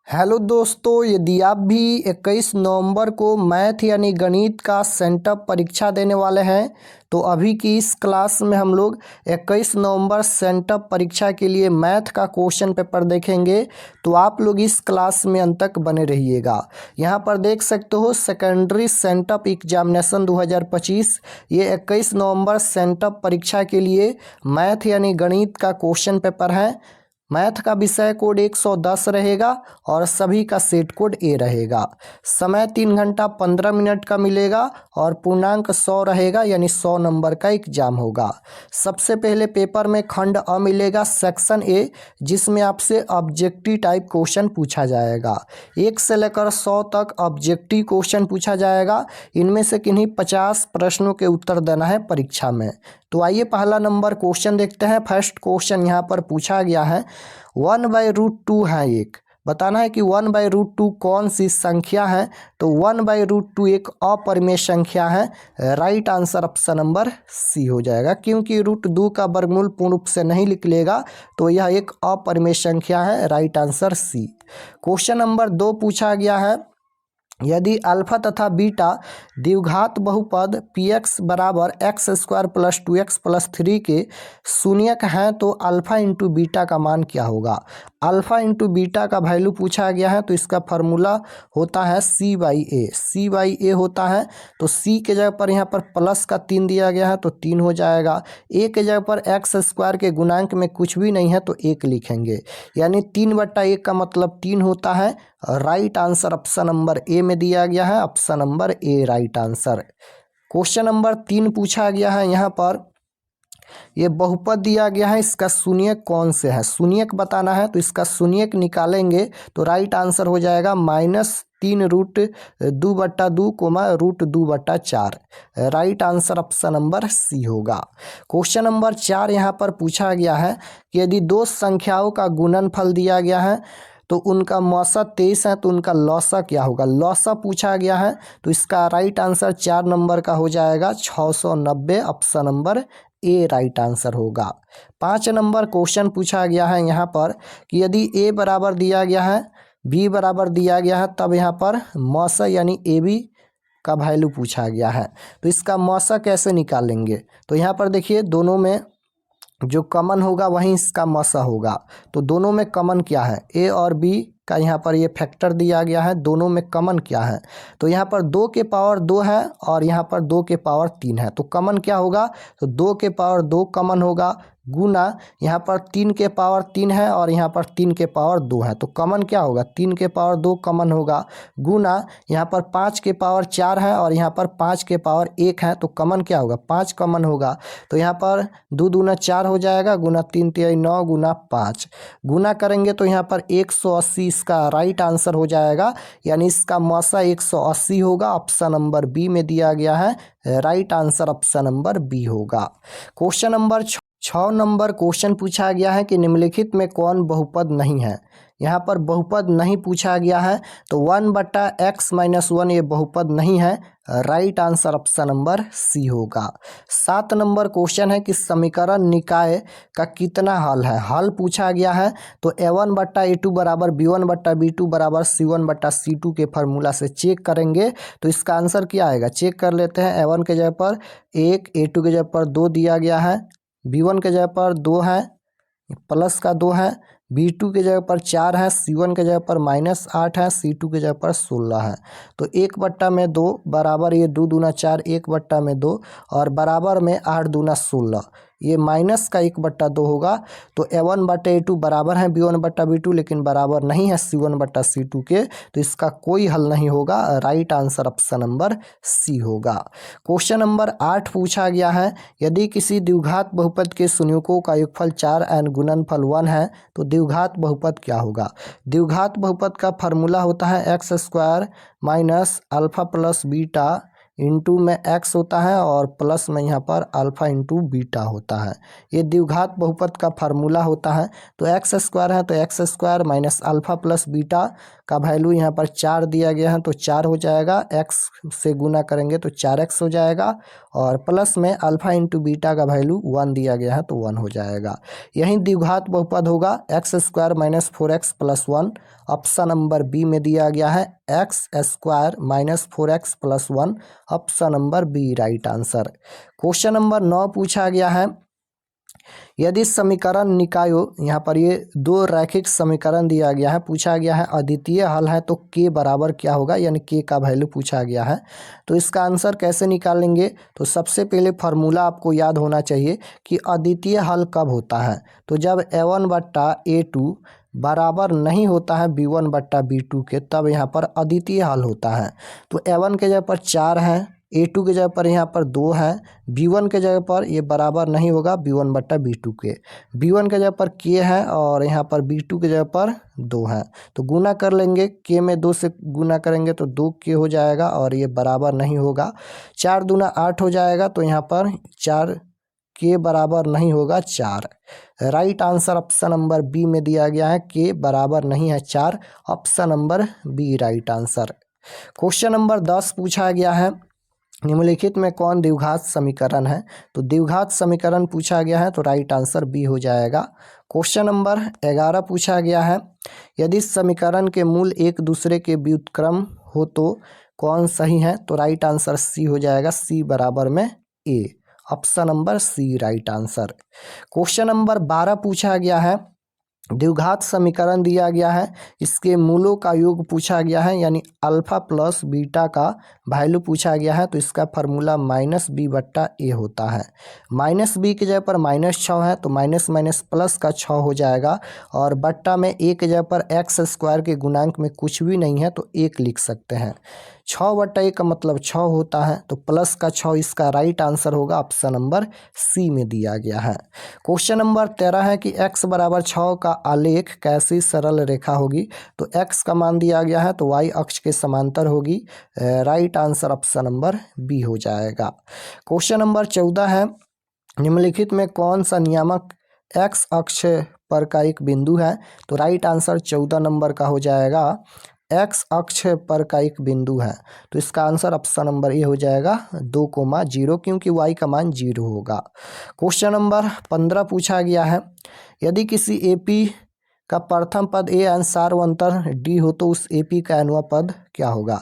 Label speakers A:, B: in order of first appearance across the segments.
A: Hello दोस्तों, यदि आप भी 21 नवंबर को मैथ यानी गणित का सेंटअप परीक्षा देने वाले हैं तो अभी की इस क्लास में हम लोग 21 नवंबर सेंटअप परीक्षा के लिए मैथ का क्वेश्चन पेपर देखेंगे। तो आप लोग इस क्लास में अंत तक बने रहिएगा। यहाँ पर देख सकते हो सेकेंडरी सेंटअप एग्जामिनेशन 2025 ये 21 नवंबर सेंटअप परीक्षा के लिए मैथ यानी गणित का क्वेश्चन पेपर है। मैथ का विषय कोड 110 रहेगा और सभी का सेट कोड ए रहेगा। समय 3 घंटा 15 मिनट का मिलेगा और पूर्णांक 100 रहेगा, यानी 100 नंबर का एग्जाम होगा। सबसे पहले पेपर में खंड अ मिलेगा, सेक्शन ए, जिसमें आपसे ऑब्जेक्टिव टाइप क्वेश्चन पूछा जाएगा। 1 से लेकर 100 तक ऑब्जेक्टिव क्वेश्चन पूछा जाएगा। इनमें से किन्हीं 50 प्रश्नों के उत्तर देना है परीक्षा में। तो आइए पहला नंबर क्वेश्चन देखते हैं। फर्स्ट क्वेश्चन यहाँ पर पूछा गया है 1/√2 है। एक बताना है कि 1/√2 कौन सी संख्या है। तो 1/√2 एक अपरिमेय संख्या है। Right answer option number C हो जाएगा, क्योंकि √2 का वर्गमूल पूर्ण रूप से नहीं निकलेगा, तो यह एक अपरिमेय संख्या है। Right answer C. Question number 2 पूछा गया है यदि अल्फा तथा बीटा द्विघात बहुपद px बराबर x² + 2x + 3 के शून्यक हैं तो अल्फा इंटू बीटा का मान क्या होगा। अल्फा इंटू बीटा का वैल्यू पूछा गया है, तो इसका फार्मूला होता है c/a। c/a होता है, तो c के जगह पर यहाँ पर प्लस का 3 दिया गया है तो 3 हो जाएगा। a के जगह पर x² के गुणांक में कुछ भी नहीं है तो 1 लिखेंगे, यानी 3/1 का मतलब 3 होता है। Right answer option number A में दिया गया है। Option number A right answer. Question number 3 पूछा गया है यहाँ पर ये बहुपद दिया गया है, इसका शून्यक कौन से है, शून्यक बताना है। तो इसका शून्यक निकालेंगे तो राइट आंसर हो जाएगा -3√2/2, √2/4। Right answer option number C होगा। क्वेश्चन नंबर 4 यहाँ पर पूछा गया है कि यदि दो संख्याओं का गुणनफल दिया गया है तो उनका मौसा 23 है, तो उनका लौसा क्या होगा। लौसा पूछा गया है, तो इसका राइट आंसर 4 नंबर का हो जाएगा 690। Option number A right answer होगा। 5 नंबर क्वेश्चन पूछा गया है यहाँ पर कि यदि ए बराबर दिया गया है, बी बराबर दिया गया है, तब यहाँ पर मौसा यानी ए बी का वैल्यू पूछा गया है। तो इसका मौसा कैसे निकालेंगे। तो यहाँ पर देखिए दोनों में जो कॉमन होगा वहीं इसका मौसा होगा। तो दोनों में कॉमन क्या है, ए और बी का यहाँ पर ये फैक्टर दिया गया है। दोनों में कॉमन क्या है, तो यहाँ पर 2 के पावर 2 है और यहाँ पर 2 के पावर 3 है। तो कॉमन क्या होगा, तो 2 के पावर 2 कॉमन होगा, गुना यहाँ पर 3 के पावर 3 है और यहाँ पर 3 के पावर 2 है। तो कॉमन क्या होगा, 3 के पावर 2 कॉमन होगा, गुना यहाँ पर 5 के पावर 4 है और यहाँ पर 5 के पावर 1 है। तो कॉमन क्या होगा, 5 कॉमन होगा। तो यहाँ पर 2 दूना 4 हो जाएगा, गुना 3 तिहाई 9, गुना 5 गुना करेंगे तो यहाँ पर 180 इसका राइट आंसर हो जाएगा, यानी इसका मौसा 180 होगा। ऑप्शन नंबर बी में दिया गया है। Right answer option number B होगा। क्वेश्चन नंबर 6 नंबर क्वेश्चन पूछा गया है कि निम्नलिखित में कौन बहुपद नहीं है। यहाँ पर बहुपद नहीं पूछा गया है, तो 1/x-1 ये बहुपद नहीं है। Right answer option number C होगा। 7 नंबर क्वेश्चन है कि समीकरण निकाय का कितना हल है। हल पूछा गया है, तो a1/a2 बराबर b1/b2 बराबर c1/c2 के फार्मूला से चेक करेंगे तो इसका आंसर क्या आएगा, चेक कर लेते हैं। a1 के जगह पर 1, a2 के जगह पर 2 दिया गया है, b1 के जगह पर 2 है, प्लस का 2 है, b2 के जगह पर 4 है, c1 के जगह पर -8 है, c2 के जगह पर 16 है। तो 1/2 बराबर ये 2 दूना 4, 1/2 और बराबर में 8 दूना 16, ये माइनस का 1/2 होगा। तो a1/a2 बराबर है b1/b2, लेकिन बराबर नहीं है c1/c2 के, तो इसका कोई हल नहीं होगा। Right answer option number C होगा। क्वेश्चन नंबर 8 पूछा गया है यदि किसी द्विघात बहुपद के शून्यकों का योगफल 4 और गुणनफल 1 है तो द्विघात बहुपद क्या होगा। द्विघात बहुपद का फार्मूला होता है x² - अल्फा + बीटा इंटू में एक्स होता है और प्लस में यहाँ पर अल्फ़ा इंटू बीटा होता है। ये द्विघात बहुपद का फार्मूला होता है। तो एक्स स्क्वायर है तो x square minus alpha plus beta का वैल्यू यहाँ पर 4 दिया गया है तो 4 हो जाएगा, एक्स से गुना करेंगे तो 4x हो जाएगा और प्लस में अल्फ़ा इंटू बीटा का वैल्यू 1 दिया गया है तो 1 हो जाएगा। यही द्विघात बहुपद होगा X square minus 4x plus 1। Option number B में दिया गया है X square minus 4x plus 1, option number B right answer. Question number 9 पूछा गया है यदि समीकरण निकायों, यहाँ पर ये दो रैखिक समीकरण दिया गया है, पूछा गया है अद्वितीय हल है तो के बराबर क्या होगा, यानी के का वैल्यू पूछा गया है। तो इसका आंसर कैसे निकालेंगे, तो सबसे पहले फार्मूला आपको याद होना चाहिए कि अद्वितीय हल कब होता है। तो जब a1 बट्टा a2 बराबर नहीं होता है b1 बट्टा b2 के, तब यहाँ पर अद्वितीय हल होता है। तो a1 के जगह पर 4 है, a2 के जगह पर यहाँ पर 2 है, b1 के जगह पर ये बराबर नहीं होगा b1 बट्टा b2 के, b1 के जगह पर k है और यहाँ पर b2 के जगह पर 2 है। तो गुना कर लेंगे, k में 2 से गुना करेंगे तो 2k हो जाएगा और ये बराबर नहीं होगा। 4 दूना 8 हो जाएगा तो यहाँ पर 4 के बराबर नहीं होगा 4। Right answer option number B में दिया गया है, के बराबर नहीं है 4, option number B right answer. Question number 10 पूछा गया है निम्नलिखित में कौन द्विघात समीकरण है। तो द्विघात समीकरण पूछा गया है तो राइट आंसर बी हो जाएगा। क्वेश्चन नंबर 11 पूछा गया है यदि समीकरण के मूल एक दूसरे के व्युत्क्रम हो तो कौन सही है। तो राइट आंसर सी हो जाएगा, सी बराबर में A, option number C right answer. Question number 12 पूछा गया है द्विघात समीकरण दिया गया है, इसके मूलों का योग पूछा गया है, यानी अल्फा प्लस बीटा का वैल्यू पूछा गया है। तो इसका फार्मूला माइनस बी बट्टा ए होता है। माइनस बी की जगह पर माइनस 6 है तो माइनस माइनस प्लस का 6 हो जाएगा और बट्टा में ए की जगह पर एक्स स्क्वायर के गुणांक में कुछ भी नहीं है तो 1 लिख सकते हैं। 6 बट्टा 1 का मतलब 6 होता है तो प्लस का 6 इसका राइट आंसर होगा, ऑप्शन नंबर सी में दिया गया है। क्वेश्चन नंबर 13 है कि x बराबर 6 का आलेख कैसी सरल रेखा होगी। तो x का मान दिया गया है तो y अक्ष के समांतर होगी, right answer option number B हो जाएगा। क्वेश्चन नंबर 14 है निम्नलिखित में कौन सा नियामक x अक्ष पर का एक बिंदु है। तो राइट आंसर 14 नंबर का हो जाएगा, एक्स अक्ष पर का एक बिंदु है। तो इसका आंसर ऑप्शन नंबर ए हो जाएगा 2,0, क्योंकि y का मान 0 होगा। क्वेश्चन नंबर 15 पूछा गया है यदि किसी एपी का प्रथम पद ए एन सार्वंतर डी हो तो उस एपी का एनवा पद क्या होगा।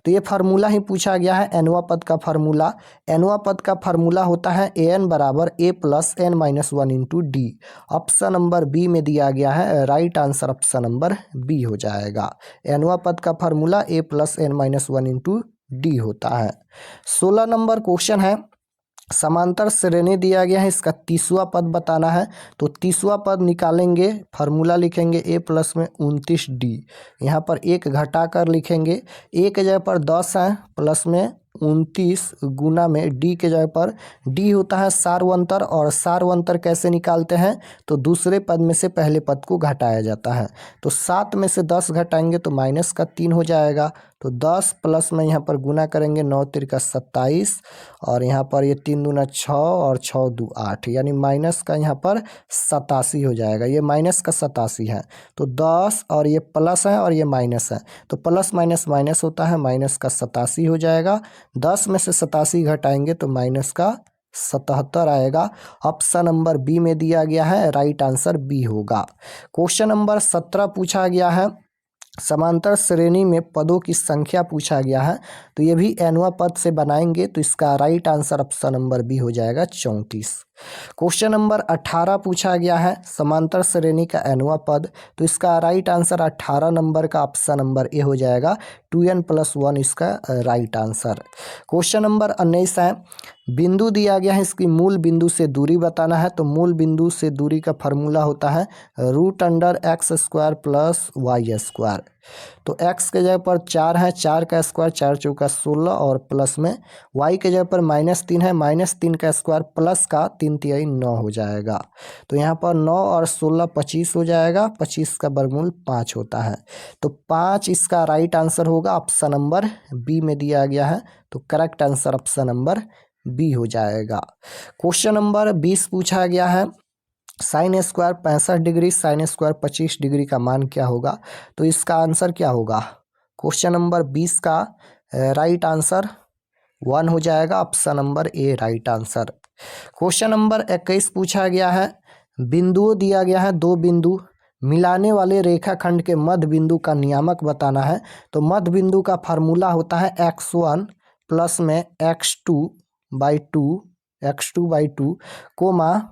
A: तो ये फार्मूला ही पूछा गया है एनवा पद का फार्मूला। एनवा पद का फार्मूला होता है ए एन बराबर A plus N minus 1 into D, option number B में दिया गया है, right answer option number B हो जाएगा। एनवा पद का formula A plus N minus 1 into D होता है। 16 नंबर क्वेश्चन है समांतर श्रेणी दिया गया है, इसका 30वां पद बताना है। तो 30वां पद निकालेंगे, फार्मूला लिखेंगे ए प्लस में 29 डी, यहाँ पर 1 घटा कर लिखेंगे, ए के जगह पर 10 है प्लस में 29 गुना में डी के जगह पर डी होता है सार्वंतर, और सार्वंतर कैसे निकालते हैं तो दूसरे पद में से पहले पद को घटाया जाता है। तो 7 में से 10 घटाएंगे तो माइनस का 3 हो जाएगा। तो 10 प्लस में यहाँ पर गुना करेंगे 9 तिरका 27 और यहाँ पर ये 3 दूना 6 और 6 दू 8, यानी माइनस का यहाँ पर 87 हो जाएगा। ये माइनस का 87 है तो 10 और ये प्लस है और ये माइनस है तो प्लस माइनस माइनस होता है, माइनस का 87 हो जाएगा। 10 में से 87 घटाएंगे तो माइनस का 77 आएगा, ऑप्शन नंबर बी में दिया गया है, राइट आंसर बी होगा। क्वेश्चन नंबर 17 पूछा गया है समांतर श्रेणी में पदों की संख्या पूछा गया है। तो ये भी एनवा पद से बनाएंगे तो इसका right answer option number B हो जाएगा 34। क्वेश्चन नंबर 18 पूछा गया है समांतर श्रेणी का एनवा पद, तो इसका राइट आंसर 18 नंबर का ऑप्शन नंबर ए हो जाएगा, 2n + 1 इसका राइट आंसर। क्वेश्चन नंबर 19 है बिंदु दिया गया है, इसकी मूल बिंदु से दूरी बताना है। तो मूल बिंदु से दूरी का फार्मूला होता है √x² + y²। तो x के जगह पर 4 है, 4 का स्क्वायर 4 चौका 16 और प्लस में y के जगह पर -3 है, -3 का स्क्वायर प्लस का 3 तिहाई 9 हो जाएगा। तो यहाँ पर 9 और 16 25 हो जाएगा, 25 का वर्गमूल 5 होता है। तो 5 इसका राइट आंसर होगा, ऑप्शन नंबर बी में दिया गया है। तो correct answer option number B हो जाएगा। क्वेश्चन नंबर 20 पूछा गया है, sine square 65 degree sine square 25 degree का मान क्या होगा। तो इसका आंसर क्या होगा। क्वेश्चन नंबर 20 का राइट आंसर 1 हो जाएगा, option number A right answer. Question number 21 पूछा गया है, बिंदुओं दिया गया है, 2 बिंदु मिलाने वाले रेखाखंड के मध्य बिंदु का नियामक बताना है। तो मध्य बिंदु का फार्मूला होता है x1 प्लस में x2/2 coma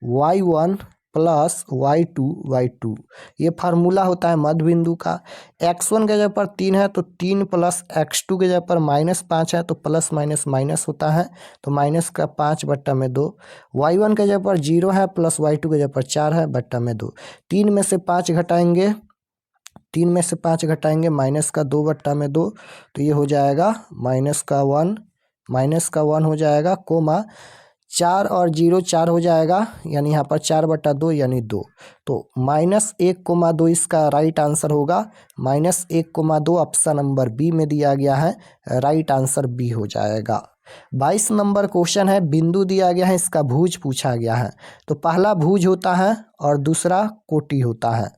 A: y1 plus y2/2, ये फार्मूला होता है मध्य बिंदु का। x1 के जगह पर 3 है तो 3 प्लस x2 के जगह पर -5 है तो प्लस माइनस माइनस होता है, तो माइनस का 5/2। y1 के जगह पर 0 है प्लस y2 के जगह पर 4 है /2। 3 में से 5 घटाएंगे, 3 में से 5 घटाएंगे माइनस का 2/2, तो ये हो जाएगा माइनस का 1 हो जाएगा कोमा 4 और 0 4 हो जाएगा, यानी यहाँ पर 4/2 यानी 2। तो -1,2 इसका राइट आंसर होगा, -1,2 ऑप्शन नंबर बी में दिया गया है, राइट आंसर बी हो जाएगा। 22 नंबर क्वेश्चन है, बिंदु दिया गया है, इसका भुज पूछा गया है। तो पहला भुज होता है और दूसरा कोटि होता है,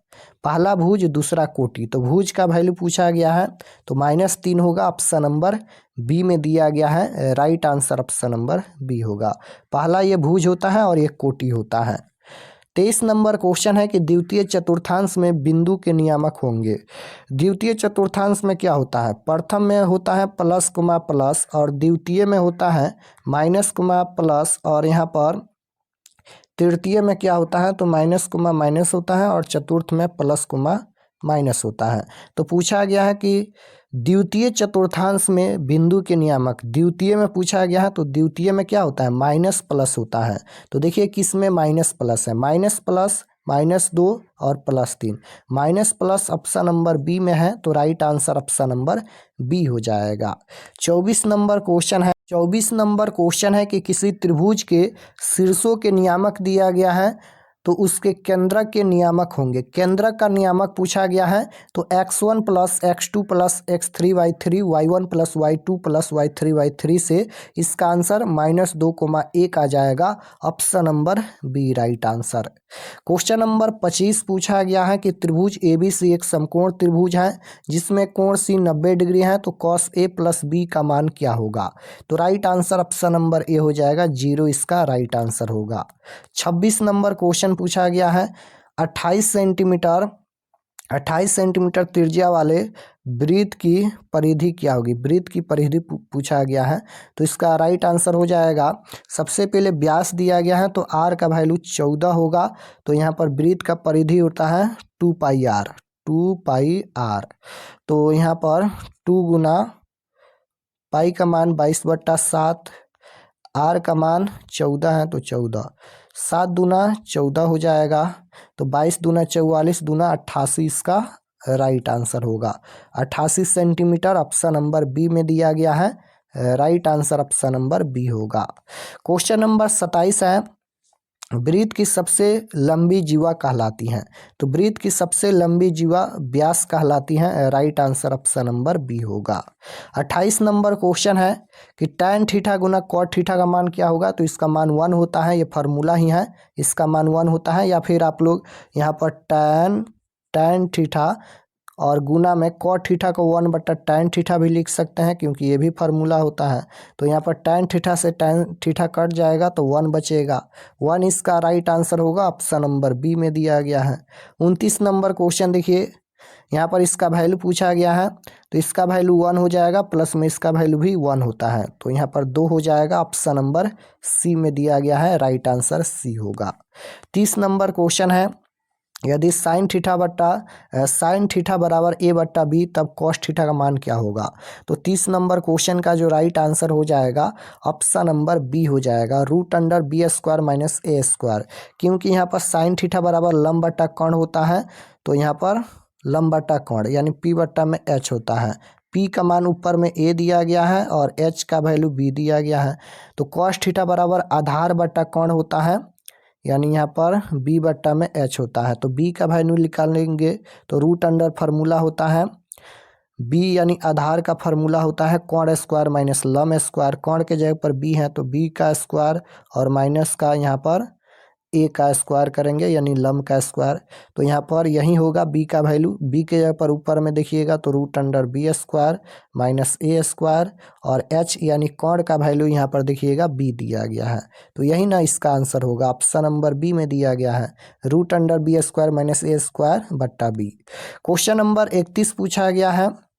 A: पहला भुज दूसरा कोटि। तो भुज का वैल्यू पूछा गया है, तो -3 होगा, ऑप्शन नंबर बी में दिया गया है, right answer option number B होगा। पहला ये भुज होता है और ये कोटि होता है। 23 नंबर क्वेश्चन है कि द्वितीय चतुर्थांश में बिंदु के नियामक होंगे। द्वितीय चतुर्थांश में क्या होता है, प्रथम में होता है प्लस कोमा प्लस और द्वितीय में होता है माइनस कोमा प्लस, और यहाँ पर तृतीय में क्या होता है तो माइनस कोमा माइनस होता है और चतुर्थ में प्लस कोमा माइनस होता है। तो पूछा गया है कि द्वितीय चतुर्थांश में बिंदु के नियामक, द्वितीय में पूछा गया है, तो द्वितीय में क्या होता है माइनस प्लस होता है। तो देखिए किस में माइनस प्लस है, माइनस प्लस -2 और +3, minus plus option number B में है, तो right answer option number B हो जाएगा। 24 नंबर क्वेश्चन है कि किसी त्रिभुज के शीर्षों के नियामक दिया गया है, तो उसके केंद्रक के नियामक होंगे। केंद्रक का नियामक पूछा गया है, तो x1 plus x2 plus x3/3 y1 plus y2 plus y3/3 से इसका आंसर -2,1 आ जाएगा, option number B right answer. Question number 25 पूछा गया है कि त्रिभुज ABC एक समकोण त्रिभुज है जिसमें कोण C 90 डिग्री है, तो cos A प्लस B का मान क्या होगा। तो right answer option number A हो जाएगा, 0 इसका राइट आंसर होगा। 26 नंबर क्वेश्चन पूछा गया है, 28 सेंटीमीटर त्रिज्या वाले वृत्त की परिधि क्या होगी। वृत्त की परिधि पूछा गया है, तो इसका राइट आंसर हो जाएगा, सबसे पहले व्यास दिया गया है तो r का वैल्यू 14 होगा, तो यहाँ पर वृत्त का परिधि होता है 2πr। तो यहाँ पर 2 गुना पाई का मान 22/7, r का मान 14 है तो 14, 7 दूना 14 हो जाएगा, तो 22 दूना 44 दूना 88 इसका राइट आंसर होगा। 88 सेंटीमीटर ऑप्शन नंबर बी में दिया गया है, right answer option number B होगा। क्वेश्चन नंबर 27 है, वृत्त की सबसे लंबी जीवा कहलाती है। तो वृत्त की सबसे लंबी जीवा व्यास कहलाती है, right answer option number B होगा। 28 नंबर क्वेश्चन है कि tan थीटा गुना cot थीटा का मान क्या होगा। तो इसका मान 1 होता है, ये फार्मूला ही है, इसका मान 1 होता है, या फिर आप लोग यहाँ पर tan थीटा और गुना में cot थीटा को 1/tan थीटा भी लिख सकते हैं, क्योंकि ये भी फार्मूला होता है। तो यहाँ पर tan थीटा से tan थीटा कट जाएगा तो 1 बचेगा, 1 इसका राइट आंसर होगा, ऑप्शन नंबर बी में दिया गया है। 29 नंबर क्वेश्चन देखिए, यहाँ पर इसका वैल्यू पूछा गया है, तो इसका वैल्यू 1 हो जाएगा, प्लस में इसका वैल्यू भी 1 होता है, तो यहाँ पर 2 हो जाएगा, ऑप्शन नंबर सी में दिया गया है, राइट आंसर सी होगा। 30 नंबर क्वेश्चन है, यदि साइन थीटा बराबर a/b तब cos थीटा का मान क्या होगा। तो 30 नंबर क्वेश्चन का जो राइट आंसर हो जाएगा, ऑप्शन नंबर बी हो जाएगा, √b² - a², क्योंकि यहाँ पर साइन थीटा बराबर लंब बटा कर्ण होता है, तो यहाँ पर लंब बटा कोण यानी P बट्टा में H होता है। P का मान ऊपर में A दिया गया है और H का वैल्यू B दिया गया है। तो cos थीटा बराबर आधार बटा कोण होता है, यानी यहाँ पर B बट्टा में H होता है। तो B का वैल्यू निकालेंगे तो रूट अंडर फार्मूला होता है B यानी आधार का फार्मूला होता है कोण स्क्वायर माइनस लम स्क्वायर। कोण के जगह पर B है तो B का स्क्वायर और माइनस का यहाँ पर A का स्क्वायर करेंगे यानी लम का स्क्वायर। तो यहाँ पर यही होगा B का वैल्यू। B के जगह पर ऊपर में देखिएगा तो root under B square minus A square और H यानी कोण का वैल्यू यहाँ पर देखिएगा B दिया गया है। तो यही ना इसका आंसर होगा, ऑप्शन नंबर B में दिया गया है root under B square minus A square बट्टा B। क्वेश्चन नंबर 31 पूछा गया है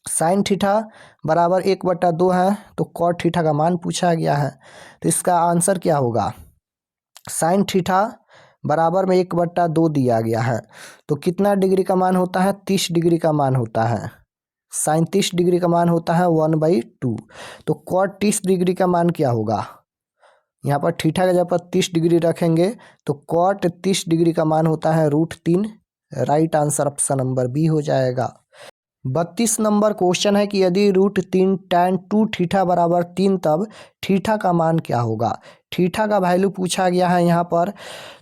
A: साइन थीटा बराबर 1/2 है तो कॉट थीटा का मान पूछा गया है। तो इसका आंसर क्या होगा, साइन थीटा बराबर में 1/2 दिया गया है तो कितना डिग्री का मान होता है, 30 डिग्री का मान होता है। साइन 30 डिग्री का मान होता है 1/2। तो कॉट 30 डिग्री का मान क्या होगा, यहाँ पर थीटा के जगह पर 30 डिग्री रखेंगे तो कॉट 30 डिग्री का मान होता है √3। Right answer option number B हो जाएगा। 32 नंबर क्वेश्चन है कि यदि √3 tan 2 थीटा बराबर 3 तब थीटा का मान क्या होगा। थीटा का वैल्यू पूछा गया है यहाँ पर,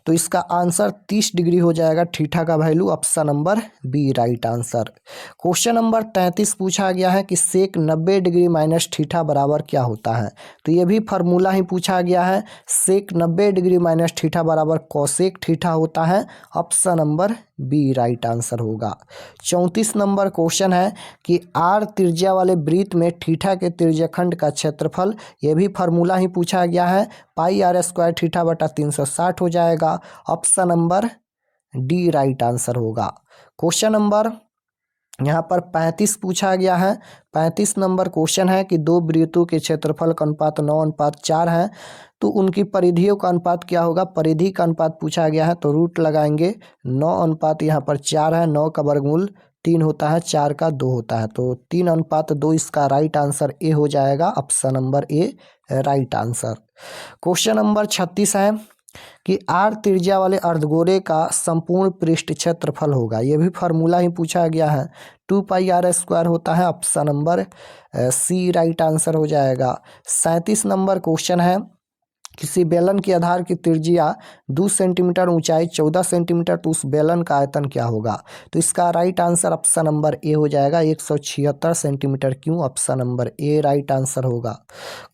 A: तो इसका आंसर 30 डिग्री हो जाएगा। थीटा का value option number B right answer. Question number 33 पूछा गया है कि सेक 90 डिग्री माइनस थीटा बराबर क्या होता है। तो ये भी फार्मूला ही पूछा गया है, सेक 90 डिग्री माइनस थीटा बराबर कोसेक थीटा होता है। Option number B right answer होगा। 34 नंबर क्वेश्चन है कि R त्रिज्या वाले वृत्त में थीटा के त्रिज्याखंड का क्षेत्रफल, ये भी फार्मूला ही पूछा गया है, πr² थीटा बटा 360 हो जाएगा। Option number D right answer होगा। क्वेश्चन नंबर यहाँ पर 35 पूछा गया है। 35 नंबर क्वेश्चन है कि दो वृत्तों के क्षेत्रफल का अनुपात 9:4 है तो उनकी परिधियों का अनुपात क्या होगा। परिधि का अनुपात पूछा गया है तो रूट लगाएंगे, 9 यहाँ पर 4 है, 9 का वर्गमूल 3 होता है, 4 का 2 होता है, तो 3:2 इसका राइट आंसर ए हो जाएगा। Option number A right answer. Question number 36 है कि R त्रिज्या वाले अर्धगोले का संपूर्ण पृष्ठ क्षेत्रफल होगा। ये भी फार्मूला ही पूछा गया है, 2πr² होता है। Option number C right answer हो जाएगा। 37 नंबर क्वेश्चन है किसी बेलन के आधार की त्रिज्या 2 सेंटीमीटर, ऊंचाई 14 सेंटीमीटर, तो उस बेलन का आयतन क्या होगा। तो इसका right answer option number A हो जाएगा, 176 सेंटीमीटर क्यों। Option number A right answer होगा।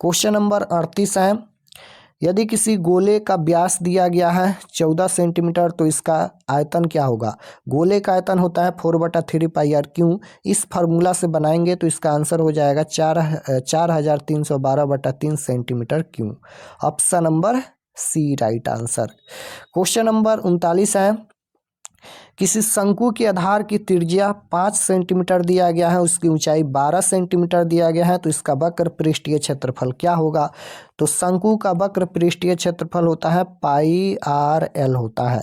A: क्वेश्चन नंबर 38 है यदि किसी गोले का व्यास दिया गया है 14 सेंटीमीटर तो इसका आयतन क्या होगा। गोले का आयतन होता है 4/3πr क्यों। इस फार्मूला से बनाएंगे तो इसका आंसर हो जाएगा 4312/3 सेंटीमीटर क्यों। Option number C right answer. Question number 39 है किसी शंकु के आधार की त्रिज्या 5 सेंटीमीटर दिया गया है, उसकी ऊंचाई 12 सेंटीमीटर दिया गया है, तो इसका वक्र पृष्ठीय क्षेत्रफल क्या होगा। तो शंकु का वक्र पृष्ठीय क्षेत्रफल होता है πr/l होता है।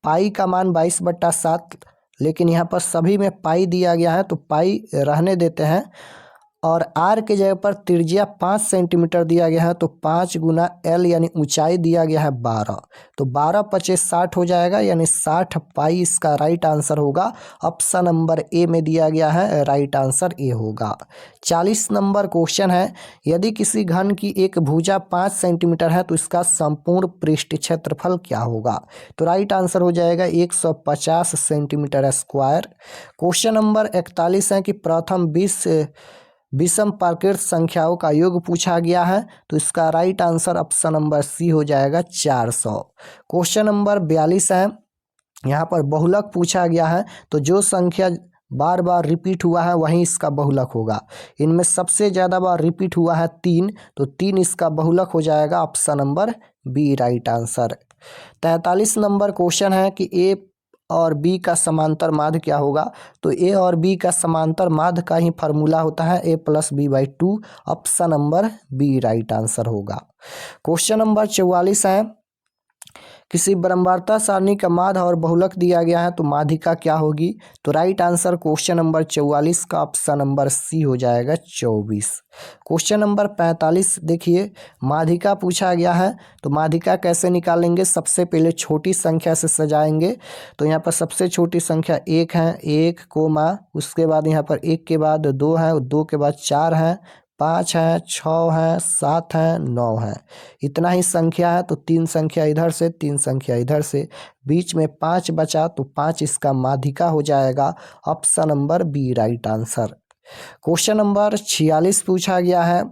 A: पाई का मान 22/7, लेकिन यहाँ पर सभी में पाई दिया गया है तो पाई रहने देते हैं, और R के जगह पर त्रिज्या 5 सेंटीमीटर दिया गया है तो 5 गुना L यानी ऊंचाई दिया गया है 12, तो 12×5 = 60 हो जाएगा, यानी 60 पाई इसका राइट आंसर होगा। ऑप्शन नंबर ए में दिया गया है, राइट आंसर ए होगा। 40 नंबर क्वेश्चन है यदि किसी घन की एक भुजा 5 सेंटीमीटर है तो इसका संपूर्ण पृष्ठ क्षेत्रफल क्या होगा। तो राइट आंसर हो जाएगा 150 सेंटीमीटर स्क्वायर। क्वेश्चन नंबर 41 है कि प्रथम 20 विषम प्राकृत संख्याओं का योग पूछा गया है, तो इसका right answer option number C हो जाएगा 400। क्वेश्चन नंबर 42 है, यहाँ पर बहुलक पूछा गया है, तो जो संख्या बार बार रिपीट हुआ है वहीं इसका बहुलक होगा। इनमें सबसे ज़्यादा बार रिपीट हुआ है 3, तो 3 इसका बहुलक हो जाएगा। Option number B right answer. 43 number question है कि A और B का समांतर माध्य क्या होगा। तो A और B का समांतर माध्य का ही फार्मूला होता है A+B/2। Option number B right answer होगा। क्वेश्चन नंबर 44 है किसी ब्रह्मावर्त सारणी का माध्य और बहुलक दिया गया है तो माध्यिका क्या होगी? तो राइट आंसर क्वेश्चन नंबर 44 का ऑप्शन नंबर सी हो जाएगा 24। क्वेश्चन नंबर 45 देखिए, माध्यिका पूछा गया है तो माध्यिका कैसे निकालेंगे? सबसे पहले छोटी संख्या से सजाएंगे। तो यहाँ पर सबसे छोटी संख्या 1 है, 1 कोमा उसके बाद यहाँ पर 1 के बाद 2 है, 2 के बाद 4 है, 5 है, 6 है, 7 है, 9 है। इतना ही संख्या है तो 3 संख्या इधर से 3 संख्या इधर से, बीच में 5 बचा तो 5 इसका माध्यिका हो जाएगा। Option number B right answer. Question number 46 पूछा गया है,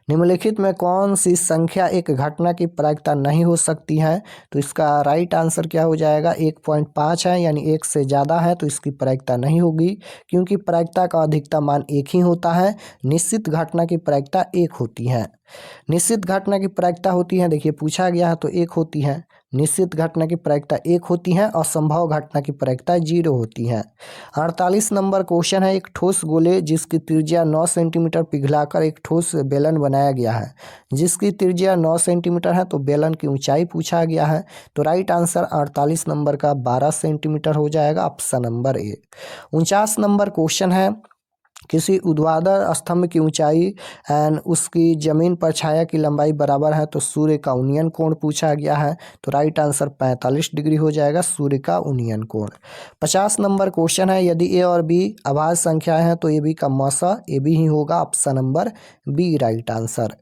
A: निम्नलिखित में कौन सी संख्या एक घटना की प्रायिकता नहीं हो सकती है? तो इसका राइट आंसर क्या हो जाएगा? 1.5 है, यानी 1 से ज़्यादा है तो इसकी प्रायिकता नहीं होगी, क्योंकि प्रायिकता का अधिकतम मान 1 ही होता है। निश्चित घटना की प्रायिकता 1 होती है। निश्चित घटना की प्रायिकता होती है, देखिए पूछा गया है तो 1 होती है। निश्चित घटना की प्रायिकता 1 होती है और संभव घटना की प्रायिकता 0 होती है। 48 नंबर क्वेश्चन है, एक ठोस गोले जिसकी त्रिज्या 9 सेंटीमीटर पिघलाकर एक ठोस बेलन बनाया गया है, जिसकी त्रिज्या 9 सेंटीमीटर है तो बेलन की ऊंचाई पूछा गया है। तो राइट आंसर 48 नंबर का 12 सेंटीमीटर हो जाएगा। Option number A. 49 number question है, किसी ऊर्ध्वाधर स्तंभ की ऊंचाई एंड उसकी जमीन पर छाया की लंबाई बराबर है तो सूर्य का उन्नयन कोण पूछा गया है। तो राइट आंसर 45 डिग्री हो जाएगा, सूर्य का उन्नयन कोण। 50 नंबर क्वेश्चन है, यदि ए और बी अभाज्य संख्याएं हैं तो ए बी का मौसा ए बी ही होगा। Option number B right answer.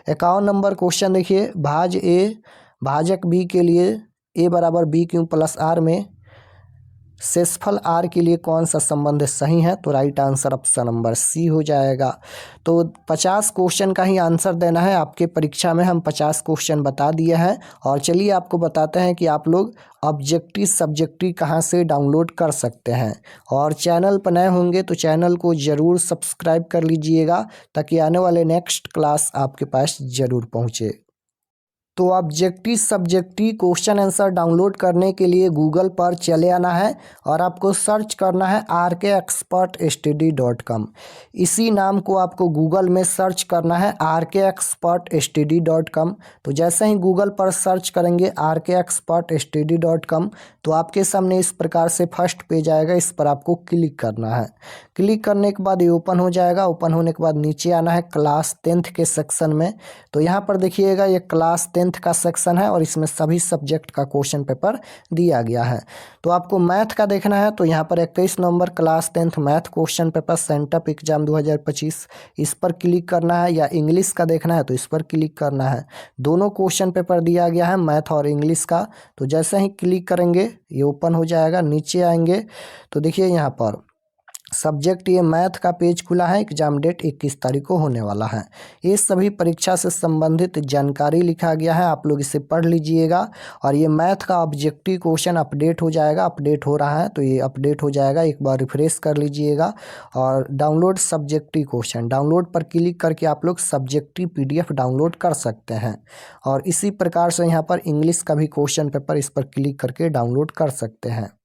A: 51 number question देखिए, भाज्य ए भाजक बी के लिए ए बराबर बी क्यू प्लस आर में शेषफल आर के लिए कौन सा संबंध सही है? तो right answer option number C हो जाएगा। तो 50 क्वेश्चन का ही आंसर देना है आपके परीक्षा में। हम 50 क्वेश्चन बता दिए हैं और चलिए आपको बताते हैं कि आप लोग ऑब्जेक्टिव सब्जेक्टिव कहाँ से डाउनलोड कर सकते हैं। और चैनल पर नए होंगे तो चैनल को ज़रूर सब्सक्राइब कर लीजिएगा ताकि आने वाले नेक्स्ट क्लास आपके पास ज़रूर पहुँचे। तो objective subjective question answer download करने के लिए गूगल पर चले आना है और आपको सर्च करना है rkexpertstudy.com। इसी नाम को आपको गूगल में सर्च करना है rkexpertstudy.com। तो जैसे ही गूगल पर सर्च करेंगे rkexpertstudy.com तो आपके सामने इस प्रकार से फर्स्ट पेज आएगा, इस पर आपको क्लिक करना है। क्लिक करने के बाद ये ओपन हो जाएगा। ओपन होने के बाद नीचे आना है क्लास 10th के सेक्शन में। तो यहाँ पर देखिएगा ये क्लास 10th का सेक्शन है और इसमें सभी सब्जेक्ट का क्वेश्चन पेपर दिया गया है। तो आपको मैथ का देखना है तो यहाँ पर 21 number class 10th math question paper sent up exam 2025 इस पर क्लिक करना है, या इंग्लिश का देखना है तो इस पर क्लिक करना है। दोनों क्वेश्चन पेपर दिया गया है मैथ और इंग्लिश का। तो जैसे ही क्लिक करेंगे ये ओपन हो जाएगा। नीचे आएंगे तो देखिए यहाँ पर सब्जेक्ट ये मैथ का पेज खुला है। एग्जाम डेट 21 तारीख को होने वाला है। ये सभी परीक्षा से संबंधित जानकारी लिखा गया है, आप लोग इसे पढ़ लीजिएगा। और ये मैथ का ऑब्जेक्टिव क्वेश्चन अपडेट हो जाएगा, अपडेट हो रहा है तो ये अपडेट हो जाएगा, एक बार रिफ्रेश कर लीजिएगा। और डाउनलोड सब्जेक्टिव क्वेश्चन, डाउनलोड पर क्लिक करके आप लोग सब्जेक्टिव PDF डाउनलोड कर सकते हैं। और इसी प्रकार से यहाँ पर इंग्लिश का भी क्वेश्चन पेपर इस पर क्लिक करके डाउनलोड कर सकते हैं।